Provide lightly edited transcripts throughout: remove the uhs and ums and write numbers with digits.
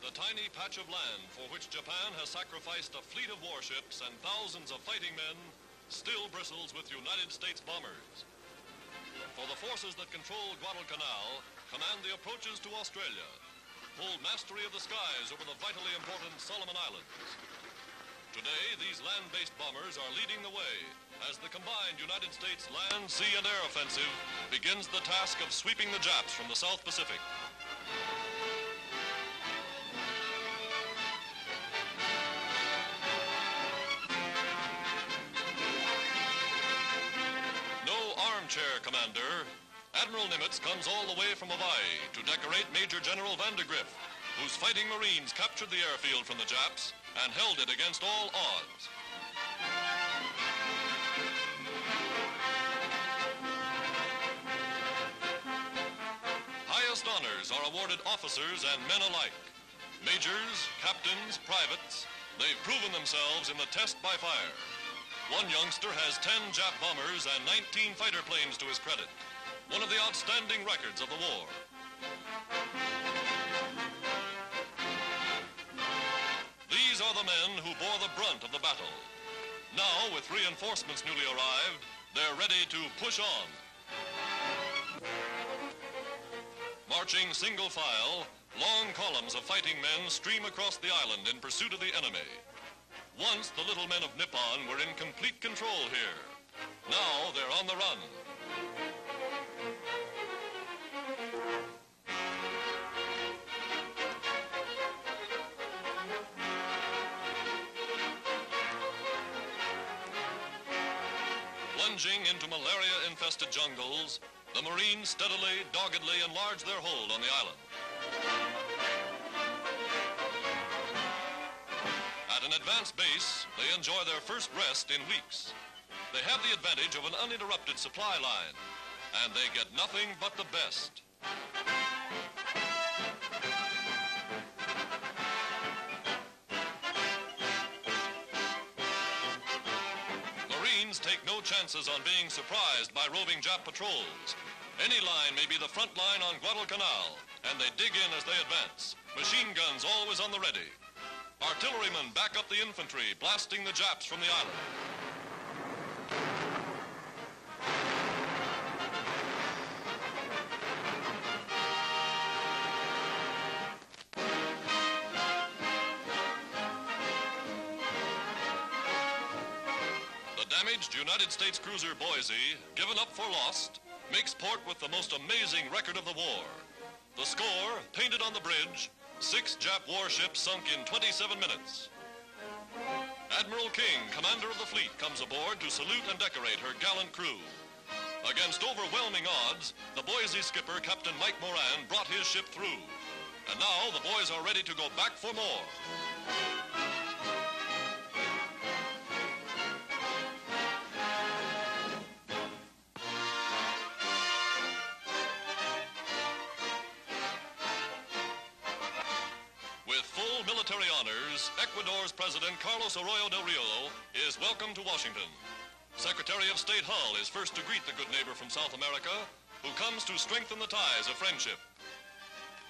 The tiny patch of land for which Japan has sacrificed a fleet of warships and thousands of fighting men still bristles with United States bombers. For the forces that control Guadalcanal command the approaches to Australia, hold mastery of the skies over the vitally important Solomon Islands. Today, these land-based bombers are leading the way as the combined United States land, sea, and air offensive begins the task of sweeping the Japs from the South Pacific. Armchair commander, Admiral Nimitz comes all the way from Hawaii to decorate Major General Vandegrift, whose fighting Marines captured the airfield from the Japs and held it against all odds. Highest honors are awarded officers and men alike. Majors, captains, privates, they've proven themselves in the test by fire. One youngster has 10 Jap bombers and 19 fighter planes to his credit, one of the outstanding records of the war. These are the men who bore the brunt of the battle. Now, with reinforcements newly arrived, they're ready to push on. Marching single file, long columns of fighting men stream across the island in pursuit of the enemy. Once the little men of Nippon were in complete control here. Now they're on the run. Plunging into malaria-infested jungles, the Marines steadily, doggedly enlarge their hold on the island. At an advanced base, they enjoy their first rest in weeks. They have the advantage of an uninterrupted supply line, and they get nothing but the best. Marines take no chances on being surprised by roving Jap patrols. Any line may be the front line on Guadalcanal, and they dig in as they advance. Machine guns always on the ready. Artillerymen back up the infantry, blasting the Japs from the island. The damaged United States cruiser Boise, given up for lost, makes port with the most amazing record of the war. The score, painted on the bridge, 6 Jap warships sunk in 27 minutes. Admiral King, commander of the fleet, comes aboard to salute and decorate her gallant crew. Against overwhelming odds, the Boise skipper, Captain Mike Moran, brought his ship through. And now the boys are ready to go back for more. Military honors, Ecuador's President Carlos Arroyo del Rio is welcome to Washington. Secretary of State Hull is first to greet the good neighbor from South America, who comes to strengthen the ties of friendship.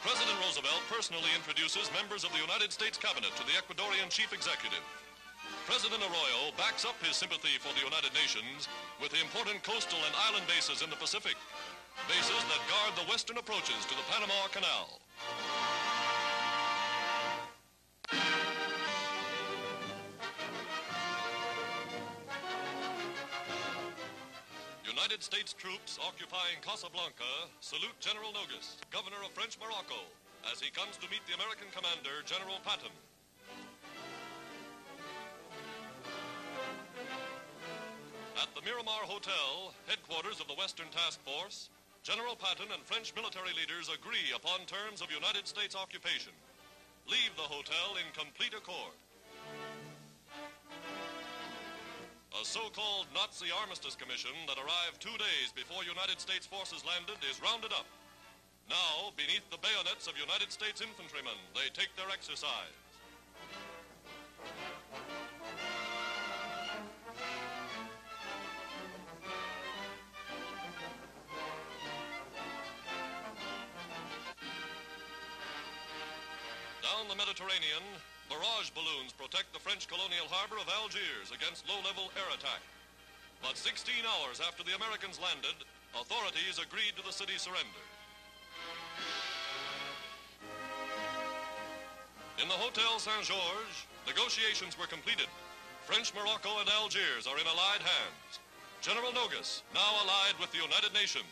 President Roosevelt personally introduces members of the United States Cabinet to the Ecuadorian Chief Executive. President Arroyo backs up his sympathy for the United Nations with the important coastal and island bases in the Pacific, bases that guard the western approaches to the Panama Canal. United States troops occupying Casablanca salute General Nogues, governor of French Morocco, as he comes to meet the American commander, General Patton. At the Miramar Hotel, headquarters of the Western Task Force, General Patton and French military leaders agree upon terms of United States occupation. Leave the hotel in complete accord. A so-called Nazi Armistice Commission that arrived 2 days before United States forces landed is rounded up. Now, beneath the bayonets of United States infantrymen, they take their exercise. Down the Mediterranean, barrage balloons protect the French colonial harbor of Algiers against low-level air attack. But 16 hours after the Americans landed, authorities agreed to the city's surrender. In the Hotel Saint-Georges, negotiations were completed. French Morocco and Algiers are in allied hands. General Nogues, now allied with the United Nations.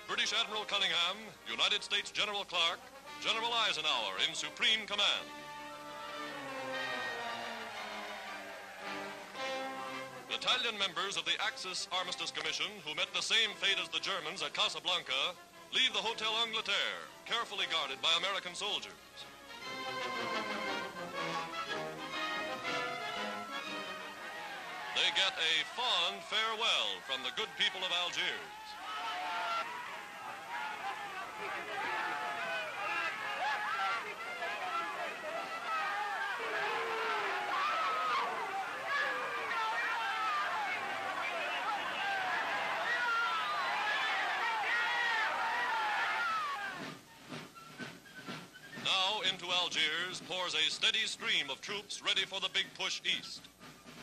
British Admiral Cunningham, United States General Clark, General Eisenhower in supreme command. Italian members of the Axis Armistice Commission, who met the same fate as the Germans at Casablanca, leave the Hotel Angleterre, carefully guarded by American soldiers. They get a fond farewell from the good people of Algiers. Now into Algiers pours a steady stream of troops ready for the big push east.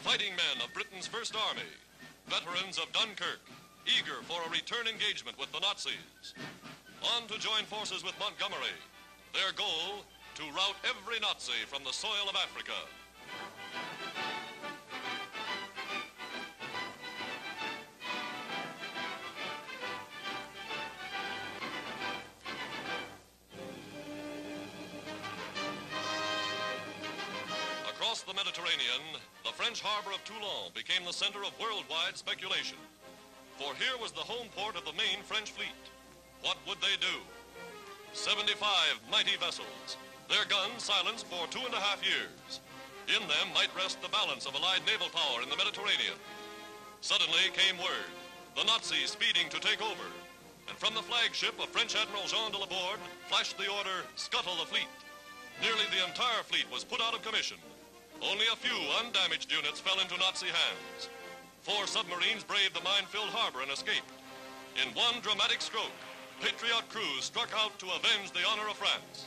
Fighting men of Britain's First Army, veterans of Dunkirk, eager for a return engagement with the Nazis. On to join forces with Montgomery. Their goal, to rout every Nazi from the soil of Africa. Across the Mediterranean, the French harbor of Toulon became the center of worldwide speculation. For here was the home port of the main French fleet. What would they do? 75 mighty vessels, their guns silenced for 2.5 years. In them might rest the balance of Allied naval power in the Mediterranean. Suddenly came word, the Nazis speeding to take over. And from the flagship of French Admiral Jean de Laborde flashed the order, scuttle the fleet. Nearly the entire fleet was put out of commission. Only a few undamaged units fell into Nazi hands. 4 submarines braved the mine-filled harbor and escaped. In one dramatic stroke, patriot crews struck out to avenge the honor of France.